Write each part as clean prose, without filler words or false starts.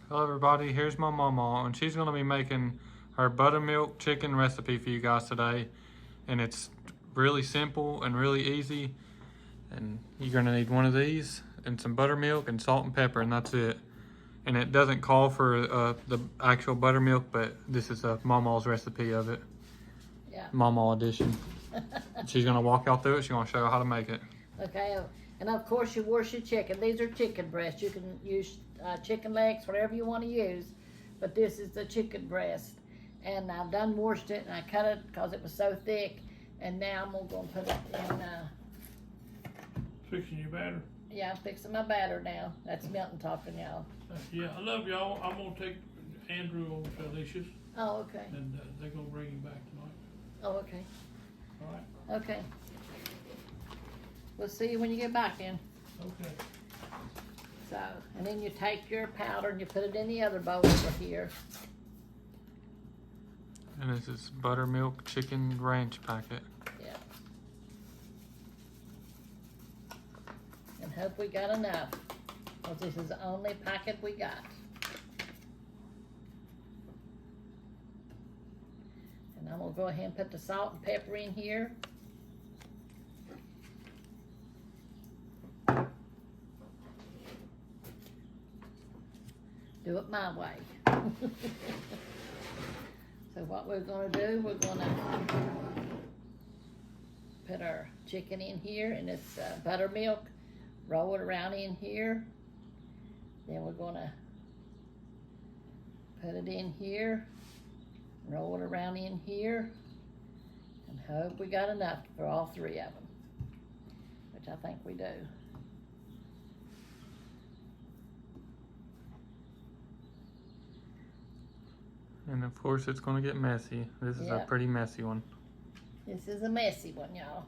Hello everybody, here's my Mamaw, and she's going to be making her buttermilk chicken recipe for you guys today. And it's really simple and really easy. And you're going to need one of these and some buttermilk and salt and pepper, and that's it. And it doesn't call for the actual buttermilk, but this is Mamaw's recipe of it. Yeah. Mamaw edition. She's going to walk y'all through it. She's going to show you how to make it. Okay, and of course you wash your chicken. These are chicken breasts. You can use chicken legs, whatever you want to use, but this is the chicken breast. And I've done washed it, and I cut it because it was so thick. And now I'm gonna put it in. Fixing your batter. Yeah, I'm fixing my batter now. That's Milton talking, y'all. Yeah, I love y'all. I'm gonna take Andrew over to Alicia's, Oh, okay. and they're gonna bring him back tonight. Oh, okay. All right. Okay. We'll see you when you get back in. Okay. So, and then you take your powder and you put it in the other bowl over here. And this is buttermilk chicken ranch packet. Yeah. And hope we got enough, because this is the only packet we got. And I'm gonna go ahead and put the salt and pepper in here. Do it my way. So what we're gonna do, we're gonna put our chicken in here, and it's buttermilk. Roll it around in here. Then we're gonna put it in here. Roll it around in here. And hope we got enough for all three of them, which I think we do. And of course it's going to get messy. This is a pretty messy one. This is a messy one, y'all.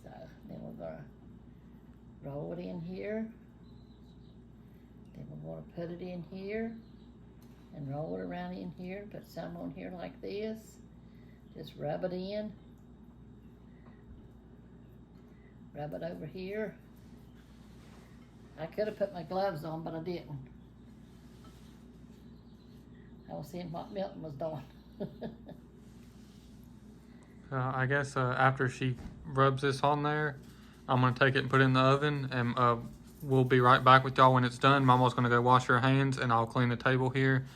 So then we're gonna roll it in here. Then we're gonna put it in here and roll it around in here. Put some on here like this. Just rub it in. Rub it over here. I could have put my gloves on, but I didn't. I was seeing what Milton was doing. I guess after she rubs this on there, I'm going to take it and put it in the oven, and we'll be right back with y'all when it's done. Mama's going to go wash her hands, and I'll clean the table here.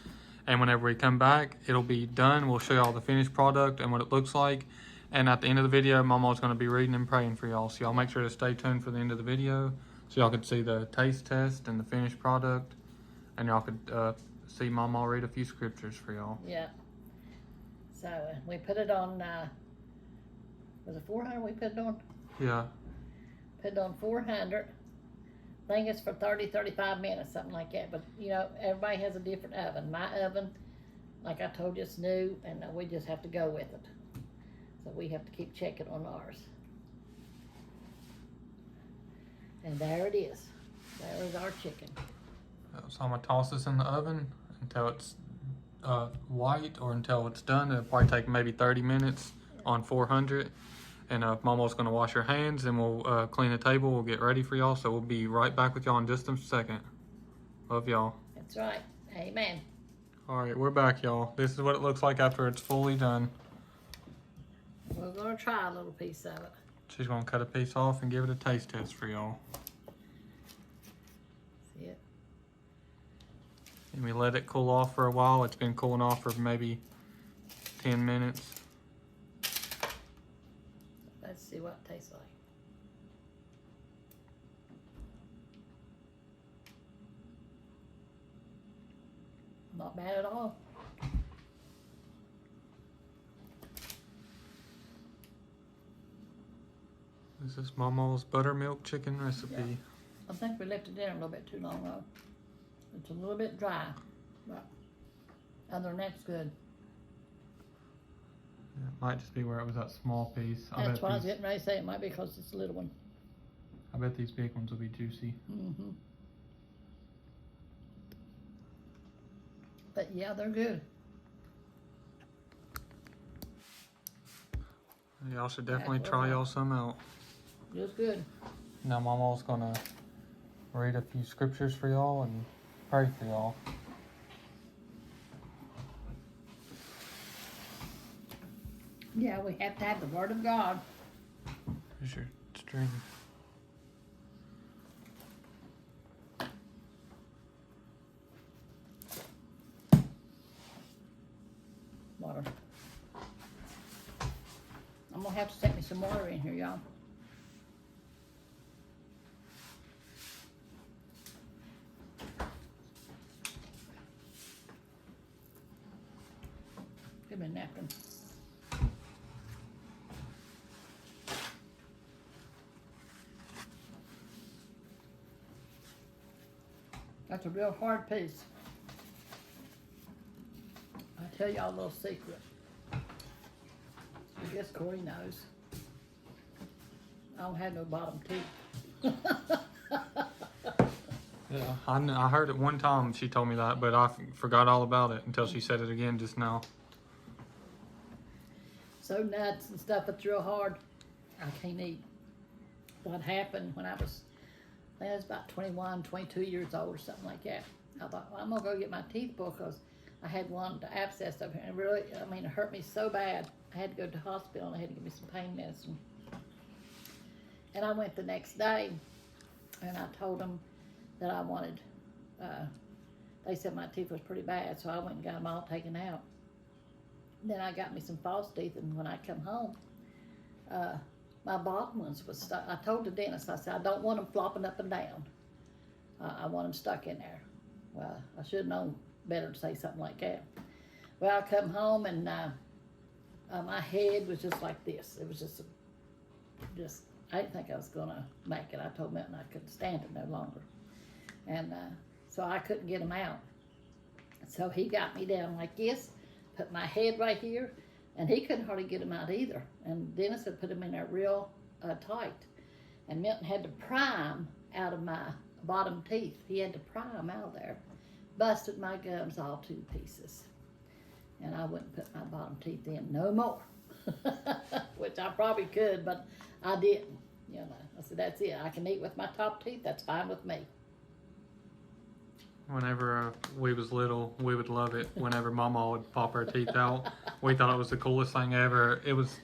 And whenever we come back, it'll be done. We'll show y'all the finished product and what it looks like. And at the end of the video, Mama's going to be reading and praying for y'all. So y'all make sure to stay tuned for the end of the video so y'all can see the taste test and the finished product. And y'all could see Mama read a few scriptures for y'all. Yeah. So we put it on, was it 400 we put it on? Yeah. Put it on 400. I think it's for 30, 35 minutes, something like that. But, you know, everybody has a different oven. My oven, like I told you, it's new, and we just have to go with it. So we have to keep checking on ours. And there it is. There is our chicken. So I'm going to toss this in the oven until it's white, or until it's done. It'll probably take maybe 30 minutes on 400. And Mama's going to wash her hands, and we'll clean the table. We'll get ready for y'all. So we'll be right back with y'all in just a second. Love y'all. That's right. Amen. All right, we're back, y'all. This is what it looks like after it's fully done. We're going to try a little piece of it. She's going to cut a piece off and give it a taste test for y'all. See it? And we let it cool off for a while. It's been cooling off for maybe 10 minutes. Let's see what it tastes like. Not bad at all. This is Mama's buttermilk chicken recipe. Yeah. I think we left it in a little bit too long though. It's a little bit dry, but other than that, it's good. Yeah, it might just be where it was that small piece. That's what I was getting ready to say. It might be because it's a little one. I bet these big ones will be juicy. Mm-hmm. But yeah, they're good. Y'all should definitely try y'all some out. Just good. Now Mama's gonna read a few scriptures for y'all, and Pray for y'all. Yeah, we have to have the Word of God. Here's your string. Water. I'm gonna have to stick me some water in here, y'all. Give me a napkin. That's a real hard piece. I'll tell y'all a little secret. I guess Corey knows. I don't have no bottom teeth. Yeah, I heard it one time she told me that, but I forgot all about it until she said it again just now. So nuts and stuff, it's real hard. I can't eat. What happened when I was about 21, 22 years old or something like that. I thought, well, I'm gonna go get my teeth pulled because I had one abscess up here, and really, I mean, it hurt me so bad. I had to go to the hospital and they had to give me some pain medicine. And I went the next day, and I told them that I wanted. They said my teeth was pretty bad, so I went and got them all taken out. Then I got me some false teeth, and when I come home, my bottom ones was stuck. I told the dentist, I said, I don't want them flopping up and down. I want them stuck in there. Well, I should have known better to say something like that. Well, I come home, and my head was just like this. It was just, I didn't think I was gonna make it. I told Milton I couldn't stand it no longer. And so I couldn't get them out. So he got me down like this, put my head right here, and he couldn't hardly get them out either. And Dennis had put them in there real tight. And Milton had to pry them out of my bottom teeth. He had to pry them out of there. Busted my gums all to pieces. And I wouldn't put my bottom teeth in no more. Which I probably could, but I didn't. You know, I said, that's it. I can eat with my top teeth. That's fine with me. Whenever we was little, we would love it. Whenever Mama would pop her teeth out, we thought it was the coolest thing ever. It was.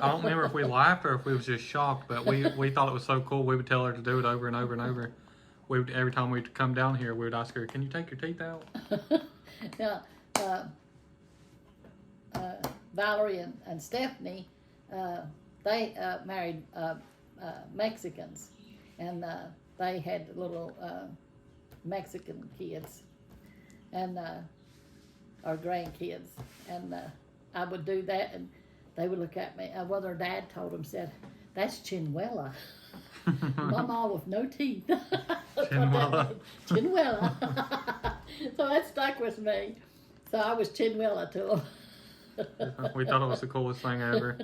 I don't remember if we laughed or if we was just shocked, but we thought it was so cool. We would tell her to do it over and over and over. We would, every time we'd come down here, we would ask her, "Can you take your teeth out?" Yeah, Valerie and Stephanie, they married Mexicans, and they had little Mexican kids, and or grandkids, and I would do that, and they would look at me. Well, their dad told them, said, "That's Chinuela." Mama with no teeth. Chinuela. Chinuela. So that stuck with me. So I was Chinuela to them. We thought it was the coolest thing ever.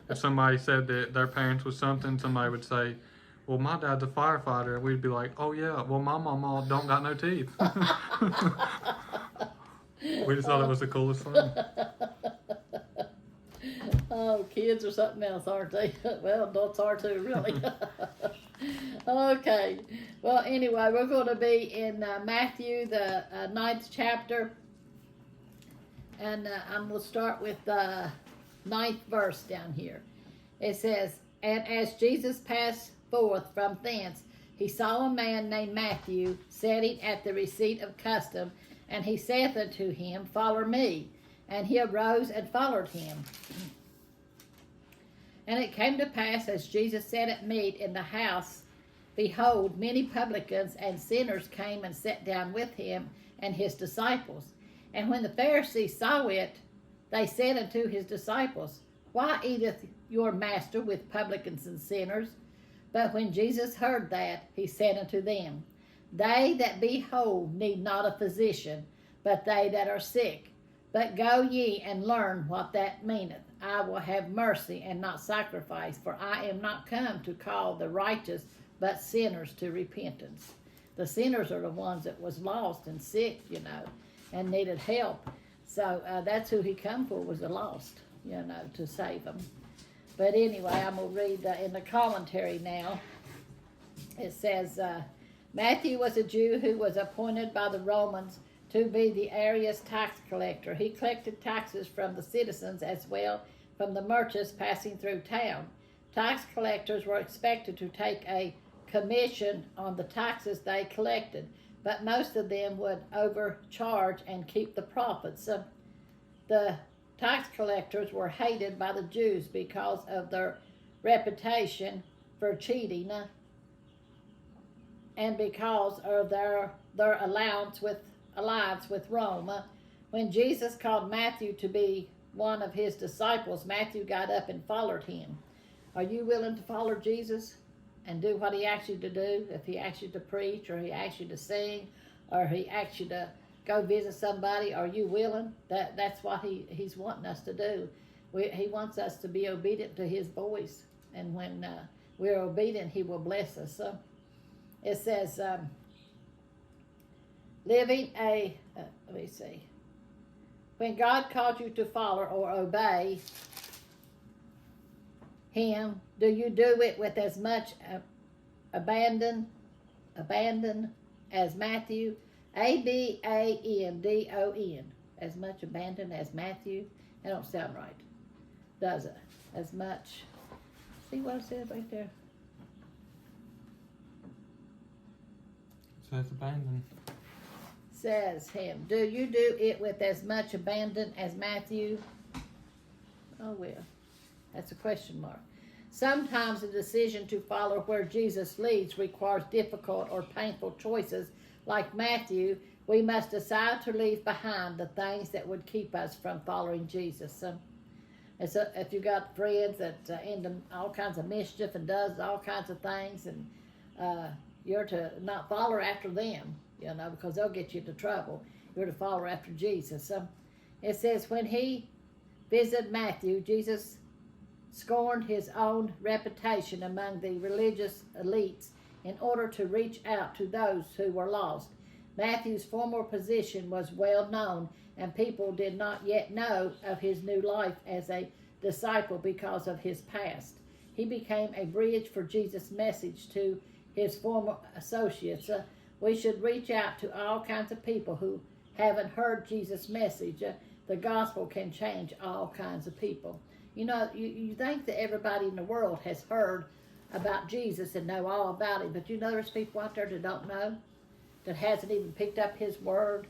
If somebody said that their parents was something, somebody would say, "Well, my dad's a firefighter." We'd be like, "Oh yeah, well my mama don't got no teeth." We just thought it was the coolest thing. Oh, kids are something else, aren't they? Well, adults are too, really. Okay. Well, anyway, we're going to be in Matthew, the 9th chapter. And I'm going to start with the 9th verse down here. It says, "And as Jesus passed forth from thence, he saw a man named Matthew sitting at the receipt of custom, and he saith unto him, Follow me. And he arose and followed him. And it came to pass, as Jesus sat at meat in the house, behold, many publicans and sinners came and sat down with him and his disciples. And when the Pharisees saw it, they said unto his disciples, Why eateth your master with publicans and sinners? But when Jesus heard that, he said unto them, They that be whole need not a physician, but they that are sick. But go ye and learn what that meaneth. I will have mercy and not sacrifice, for I am not come to call the righteous, but sinners to repentance." The sinners are the ones that was lost and sick, you know, and needed help. So that's who he come for, was the lost, you know, to save them. But anyway, I'm going to read in the commentary now. It says, Matthew was a Jew who was appointed by the Romans to be the area's tax collector. He collected taxes from the citizens as well from the merchants passing through town. Tax collectors were expected to take a commission on the taxes they collected, but most of them would overcharge and keep the profits. The tax collectors were hated by the Jews because of their reputation for cheating and because of their alliance with Rome. When Jesus called Matthew to be one of his disciples, Matthew got up and followed him. Are you willing to follow Jesus and do what he asked you to do? If he asked you to preach, or he asked you to sing, or he asked you to go visit somebody, are you willing? That's what he's wanting us to do. He wants us to be obedient to his voice, and when we're obedient, he will bless us. It says, living a, let me see. When God calls you to follow or obey him, do you do it with as much abandon as Matthew? Abandon. As much abandon as Matthew? That don't sound right, does it? As much. See what it says right there? It says abandon. Says him. Do you do it with as much abandon as Matthew? Oh well. That's a question mark. Sometimes the decision to follow where Jesus leads requires difficult or painful choices. Like Matthew, we must decide to leave behind the things that would keep us from following Jesus. And so if you got friends that into all kinds of mischief and does all kinds of things, and you're to not follow after them, because they'll get you into trouble. You're to follow after Jesus. It says, when he visited Matthew, Jesus scorned his own reputation among the religious elites in order to reach out to those who were lost. Matthew's former position was well known, and people did not yet know of his new life as a disciple because of his past. He became a bridge for Jesus' message to his former associates. We should reach out to all kinds of people who haven't heard Jesus' message. The gospel can change all kinds of people. You think that everybody in the world has heard about Jesus and know all about him, but there's people out there that don't know, that hasn't even picked up his word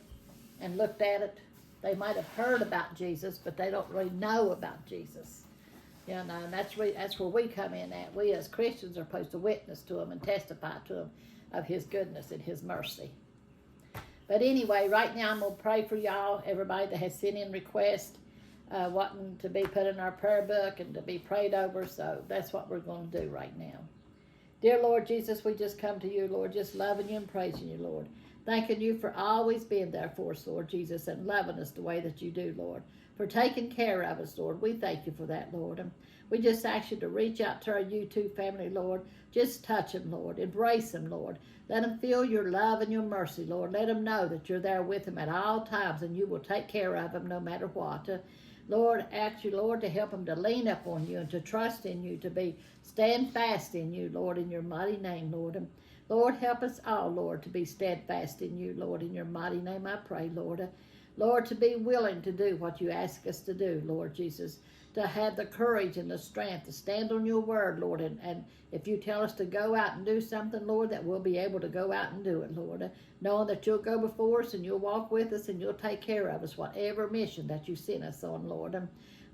and looked at it. They might have heard about Jesus, but they don't really know about Jesus. And that's where we come in at. We as Christians are supposed to witness to him and testify to him of his goodness and his mercy. But anyway, right now I'm going to pray for y'all, everybody that has sent in requests, wanting to be put in our prayer book and to be prayed over. So that's what we're going to do right now. Dear Lord Jesus, we just come to you, Lord, just loving you and praising you, Lord. Thanking you for always being there for us, Lord Jesus, and loving us the way that you do, Lord. For taking care of us, Lord. We thank you for that, Lord. And we just ask you to reach out to our YouTube family, Lord. Just touch them, Lord. Embrace them, Lord. Let them feel your love and your mercy, Lord. Let them know that you're there with them at all times and you will take care of them no matter what. Lord, ask you, Lord, to help them to lean up on you and to trust in you, to be steadfast in you, Lord, in your mighty name, Lord. And Lord, help us all, Lord, to be steadfast in you, Lord, in your mighty name I pray, Lord. Lord, to be willing to do what you ask us to do, Lord Jesus, to have the courage and the strength to stand on your word, Lord, and if you tell us to go out and do something, Lord, that we'll be able to go out and do it, Lord, knowing that you'll go before us and you'll walk with us and you'll take care of us, whatever mission that you send us on, Lord.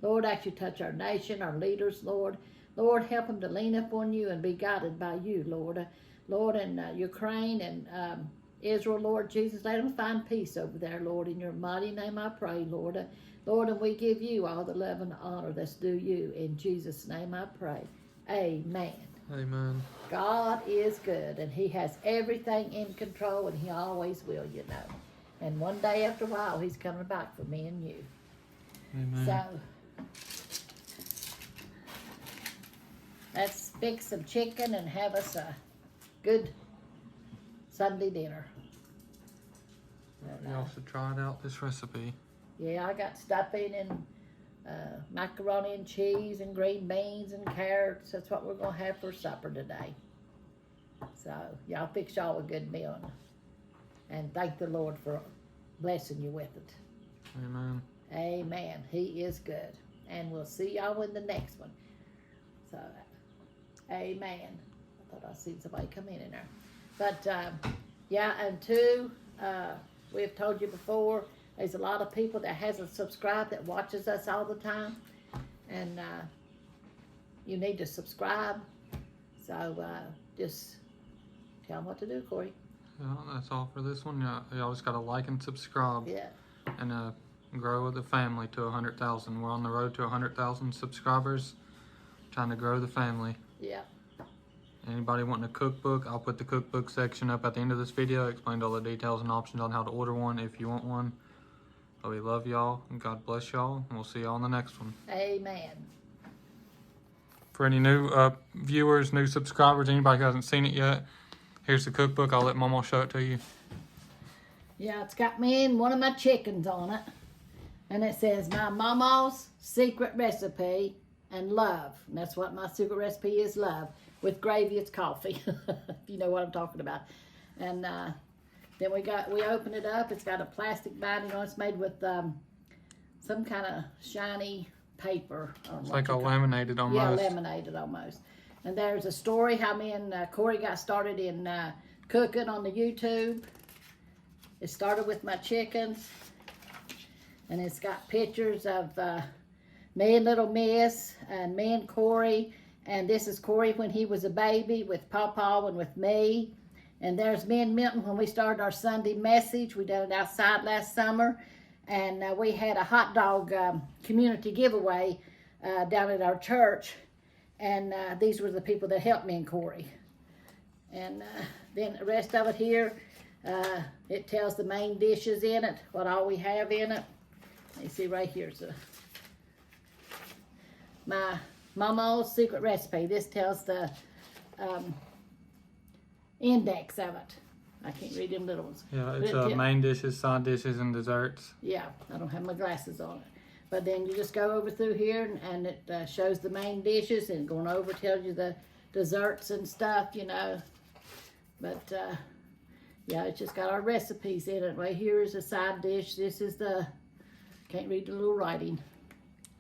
Lord, I ask you to touch our nation, our leaders, Lord. Lord, help them to lean up on you and be guided by you, Lord. Lord, in Ukraine and Israel, Lord Jesus, let them find peace over there, Lord. In your mighty name I pray, Lord. Lord, and we give you all the love and the honor that's due you. In Jesus' name I pray. Amen. Amen. God is good, and he has everything in control, and he always will, And one day after a while, he's coming back for me and you. Amen. So, let's fix some chicken and have us a good Sunday dinner. Y'all should try it out, this recipe. Yeah, I got stuffing and macaroni and cheese and green beans and carrots. That's what we're going to have for supper today. So y'all fix y'all a good meal, and thank the Lord for blessing you with it. Amen. Amen. He is good, and we'll see y'all in the next one. So, amen. I thought I seen somebody come in there, but yeah, and two, we've told you before. There's a lot of people that hasn't subscribed that watches us all the time, and you need to subscribe. So just tell them what to do, Corey. Yeah, that's all for this one. Yeah, y'all just gotta like and subscribe. Yeah. And grow the family to 100,000. We're on the road to 100,000 subscribers. Trying to grow the family. Yeah. Anybody wanting a cookbook, I'll put the cookbook section up at the end of this video. Explained all the details and options on how to order one if you want one. But we love y'all and God bless y'all. And we'll see y'all in the next one. Amen. For any new viewers, new subscribers, anybody who hasn't seen it yet, here's the cookbook. I'll let Mama show it to you. Yeah, it's got me and one of my chickens on it. And it says, my Mamaw's secret recipe and love. And that's what my secret recipe is, love. With gravy, it's coffee. If you know what I'm talking about. And then we open it up. It's got a plastic binding on it. It's made with some kind of shiny paper. It's like a laminated almost. Yeah, laminated almost. And there's a story how me and Corey got started in cooking on the YouTube. It started with my chickens. And it's got pictures of me and little Miss and me and Corey. And this is Corey when he was a baby with Pawpaw and with me. And there's me and Milton when we started our Sunday message. We did it outside last summer. And we had a hot dog community giveaway down at our church. And these were the people that helped me and Corey. And then the rest of it here, it tells the main dishes in it, what all we have in it. You see right here's my Mamaw's secret recipe. This tells the index of it. I can't read them little ones. Yeah, it's main dishes, side dishes, and desserts. Yeah, I don't have my glasses on it. But then you just go over through here and it shows the main dishes, and going over tells you the desserts and stuff, you know. But yeah, it's just got our recipes in it. Right here is a side dish. This is the, can't read the little writing.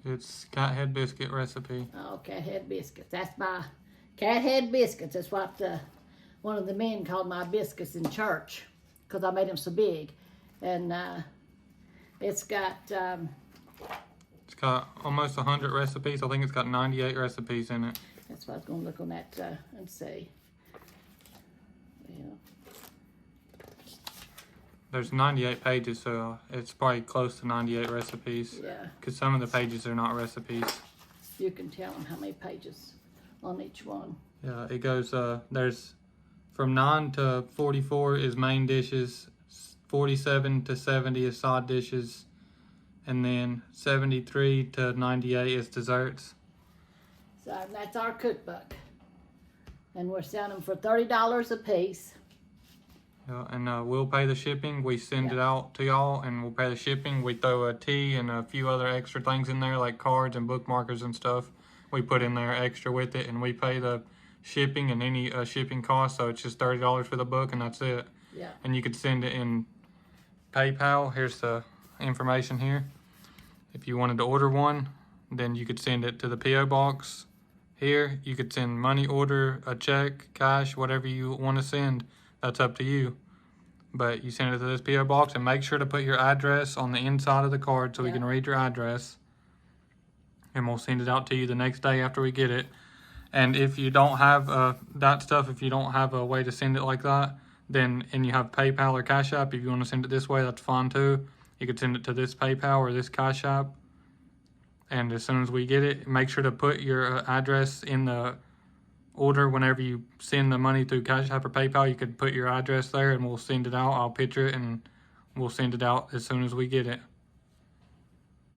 It's cat head biscuit recipe. Oh, cat head biscuits. That's my cat head biscuits. That's what one of the men called my biscuits in church, because I made them so big. And it's got it's got almost 100 recipes. I think it's got 98 recipes in it. That's what I was going to look on that and see. Yeah. There's 98 pages, so it's probably close to 98 recipes. Yeah. Because some of the pages are not recipes. You can tell them how many pages on each one. Yeah, it goes, there's from 9 to 44 is main dishes, 47 to 70 is side dishes, and then 73 to 98 is desserts. So that's our cookbook. And we're selling them for $30 a piece. Yeah, and we'll pay the shipping. We send it out to y'all, and we'll pay the shipping. We throw a tea and a few other extra things in there, like cards and bookmarkers and stuff. We put in there extra with it, and we pay the shipping and any shipping costs. So it's just $30 for the book, and that's it. Yeah. And you could send it in PayPal. Here's the information here. If you wanted to order one, then you could send it to the P.O. box here. You could send money order, a check, cash, whatever you want to send. That's up to you. But you send it to this P.O. box, and make sure to put your address on the inside of the card so we can read your address. And we'll send it out to you the next day after we get it. And if you don't have that stuff, if you don't have a way to send it like that, then, and you have PayPal or Cash App, if you want to send it this way, that's fine too. You could send it to this PayPal or this Cash App. And as soon as we get it, make sure to put your address in the order. Whenever you send the money through Cash App or PayPal, you could put your address there, and we'll send it out. I'll picture it, and we'll send it out as soon as we get it.